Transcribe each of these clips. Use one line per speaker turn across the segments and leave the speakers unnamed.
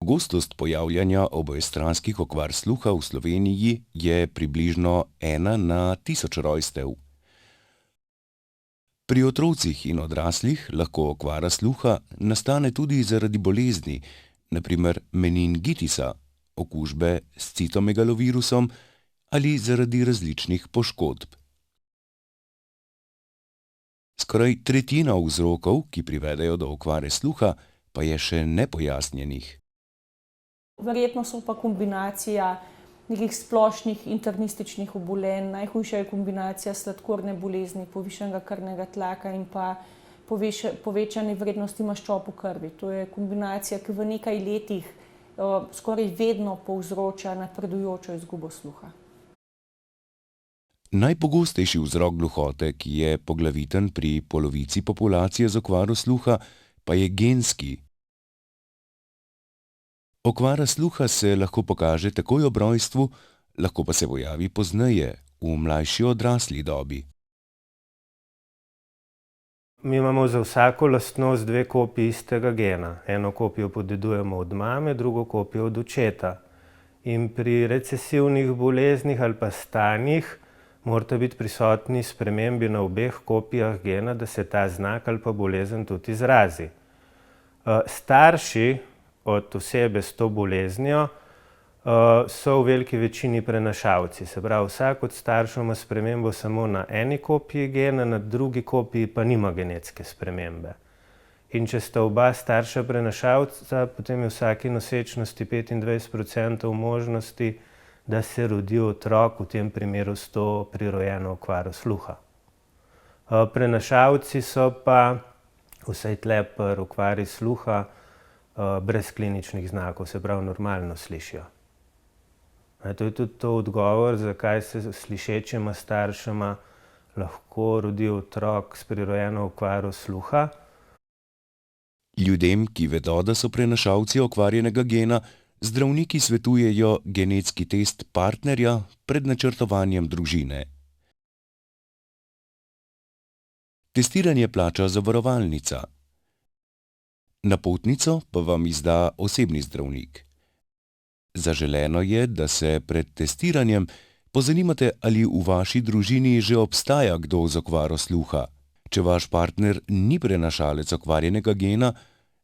Pogostost pojavljanja obojestranskih okvar sluha v Sloveniji je približno 1 na 1000 rojstev. Pri otrocih in odraslih lahko okvara sluha nastane tudi zaradi bolezni, na primer meningitisa, okužbe s citomegalovirusom ali zaradi različnih poškodb. Skoraj tretjina vzrokov, ki privedejo do okvare sluha, pa je še nepojasnjenih.
Verjetno so pa kombinacija nekih splošnih internističnih obolenj, najhujša je kombinacija sladkorne bolezni, povišanega krvnega tlaka in pa povečane vrednosti maščob v krvi. To je kombinacija, ki v nekaj letih skoraj vedno povzroča napredujočo izgubo sluha.
Najpogostejši vzrok gluhote, ki je poglaviten pri polovici populacije z okvaro sluha, pa je genski. Okvara sluha se lahko pokaže takoj ob rojstvu, lahko pa se pojavi pozneje, v mlajši odrasli dobi.
Mi imamo za vsako lastnost 2 kopiji istega gena. Eno kopijo podedujemo od mame, drugo kopijo od očeta. In pri recesivnih boleznih ali pa stanjih morata biti prisotni spremembi na obeh kopijah gena, da se ta znak ali pa bolezen tudi izrazi. Starši od osebe s to boleznijo so v veliki večini prenašalci. Se pravi, vsak od staršev ima spremembo samo na eni kopiji gena, na drugi kopiji pa nima genetske spremembe. In če sta oba starša prenašalca, potem je v vsaki nosečnosti 25% možnosti, da se rodi otrok, v tem primeru s to prirojeno okvaro sluha. Prenašalci so pa, vsaj tle pri okvari sluha, brez kliničnih znakov, se pravi normalno slišijo. To je tudi to odgovor, zakaj se slišečima staršema lahko rodi otrok s prirojeno okvaro sluha.
Ljudem, ki vedo, da so prenašalci okvarjenega gena, zdravniki svetujejo genetski test partnerja pred načrtovanjem družine. Testiranje plača zavarovalnica. Napotnico pa vam izda osebni zdravnik. Zaželeno je, da se pred testiranjem pozanimate, ali v vaši družini že obstaja kdo z okvaro sluha. Če vaš partner ni prenašalec okvarjenega gena,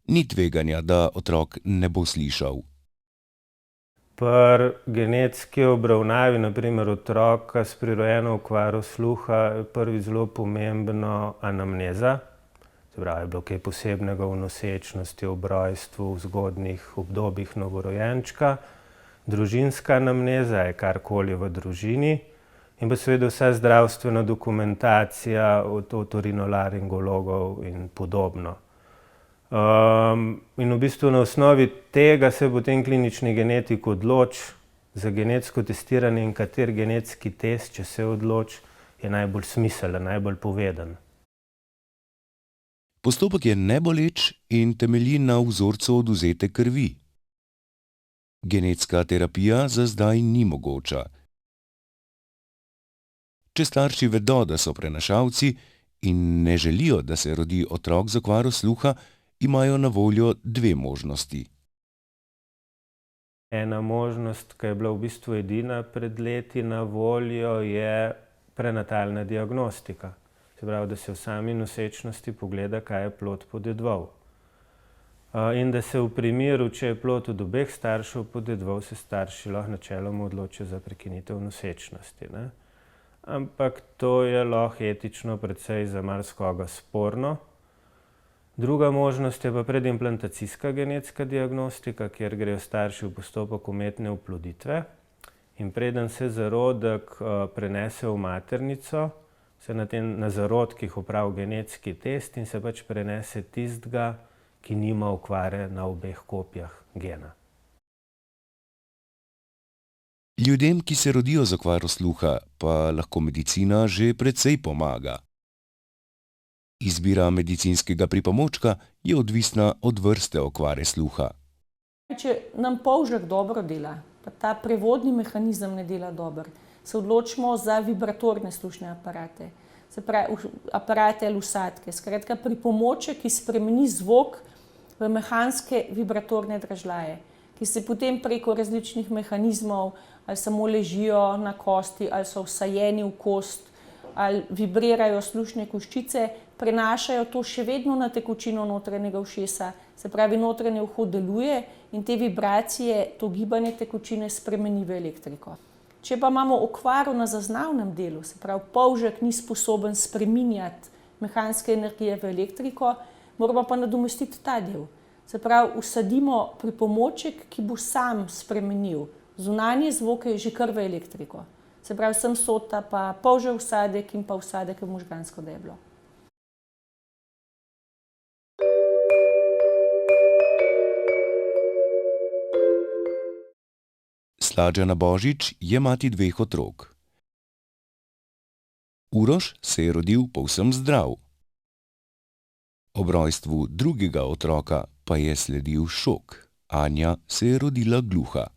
ni tveganja, da otrok ne bo slišal.
Pri genetski obravnavi, na primer otroka s prirojeno okvaro sluha, je prvi zelo pomembno anamneza. Se pravi, je bilo kaj posebnega v nosečnosti, ob rojstvu, v zgodnjih obdobjih novorojenčka. Družinska anamneza je karkoli v družini in pa seveda vsa zdravstvena dokumentacija od otorinolaringologov in podobno. In v bistvu na osnovi tega se potem klinični genetik odloči za genetsko testiranje in kateri genetski test, če se odloči, je najbolj smiseln, najbolj poveden.
Postopek je neboleč in temelji na vzorcu odvzete krvi. Genetska terapija za zdaj ni mogoča. Če starši vedo, da so prenašalci in ne želijo, da se rodi otrok z okvaro sluha, imajo na voljo 2 možnosti.
Ena možnost, ki je bila v bistvu edina pred leti na voljo, je prenatalna diagnostika. Se pravi, da se v sami nosečnosti pogleda, kaj je plod podedoval. In da se v primeru, če je plod od obeh staršev podedoval, se starši lahko načeloma odločijo za prekinitev nosečnosti. Ampak to je lahko etično precej za marsikoga sporno. Druga možnost je pa predimplantacijska genetska diagnostika, kjer grejo starši v postopek umetne oploditve in preden se zarodek prenese v maternico, se na zarodkih opravi genetski test in se pač prenese tistega, ki nima okvare na obeh kopijah gena.
Ljudem, ki se rodijo z okvaro sluha, pa lahko medicina že precej pomaga. Izbira medicinskega pripomočka je odvisna od vrste okvare sluha.
Če nam polžek dobro dela, pa ta prevodni mehanizem ne dela dobro, se odločimo za vibratorne slušne aparate. Se pravi, aparate ali vsadke. Skratka, pripomoček, ki spremeni zvok v mehanske vibratorne dražljaje, ki se potem preko različnih mehanizmov ali samo ležijo na kosti, ali so vsajeni v kost, ali vibrirajo slušne koščice, prenašajo to še vedno na tekočino notranjega ušesa. Se pravi, notranji uho deluje in te vibracije, to gibanje tekočine spremeni v elektriko. Če pa imamo okvaro na zaznavnem delu, se pravi, polžek ni sposoben spreminjati mehanske energije v elektriko, moramo pa nadomestiti ta del. Se pravi, vsadimo pripomoček, ki bo sam spremenil zunanje zvoke že kar v elektriko. Se pravi, sem sota pa polžev vsadek in pa vsadek v možgansko deblo.
Sladžana Božič je mati 2 otrok. Uroš se je rodil povsem zdrav. Ob rojstvu drugega otroka pa je sledil šok. Anja se je rodila gluha.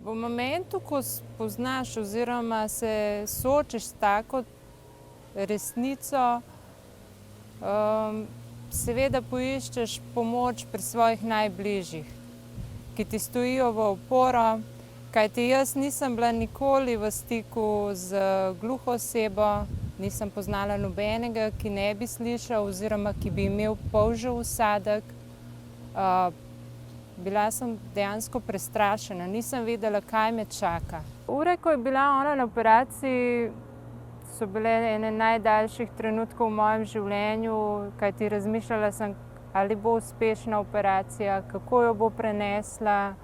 V momentu, ko spoznaš oziroma se soočiš s tako resnico, seveda poiščeš pomoč pri svojih najbližjih, ki ti stojijo v oporo, kajti jaz nisem bila nikoli v stiku z gluho osebo, nisem poznala nobenega, ki ne bi slišal oziroma ki bi imel polžev vsadek. Bila sem dejansko prestrašena, nisem vedela, kaj me čaka. Ure, ko je bila ona na operaciji, so bile ene najdaljših trenutkov v mojem življenju, kajti razmišljala sem, ali bo uspešna operacija, kako jo bo prenesla.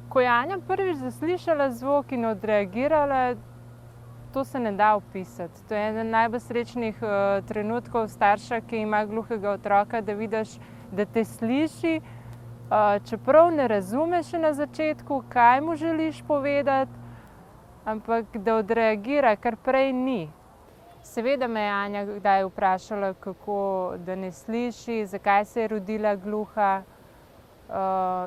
Ko je Anja prvič zaslišala zvok in odreagirala, to se ne da opisati. To je eden najbolj srečnih trenutkov starša, ki ima gluhega otroka, da vidiš, da te sliši, čeprav ne razumeš na začetku, kaj mu želiš povedati, ampak da odreagira, kar prej ni. Seveda me je Anja kdaj vprašala, kako da ne sliši, zakaj se je rodila gluha.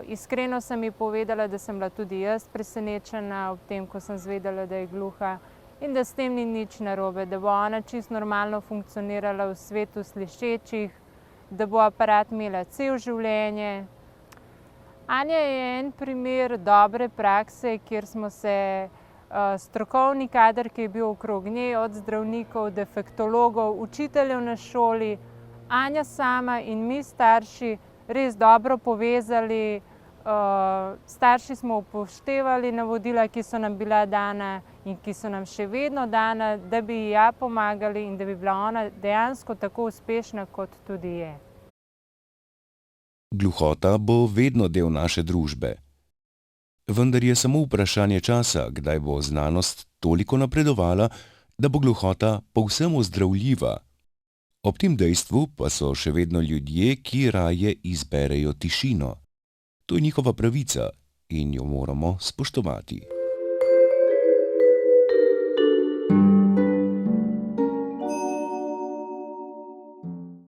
Iskreno sem ji povedala, da sem bila tudi jaz presenečena ob tem, ko sem zvedela, da je gluha in da s tem ni nič narobe, da bo ona čisto normalno funkcionirala v svetu slišečih, da bo aparat imela cel življenje. Anja je en primer dobre prakse, kjer smo se strokovni kader, ki je bil okrog nje, od zdravnikov, defektologov, učiteljev na šoli, Anja sama in mi starši res dobro povezali. Starši smo upoštevali navodila, ki so nam bila dana in ki so nam še vedno dana, da bi ji pomagali in da bi bila ona dejansko tako uspešna, kot tudi je.
Gluhota bo vedno del naše družbe. Vendar je samo vprašanje časa, kdaj bo znanost toliko napredovala, da bo gluhota povsem ozdravljiva. Ob tem dejstvu pa so še vedno ljudje, ki raje izberejo tišino. To je njihova pravica in jo moramo spoštovati.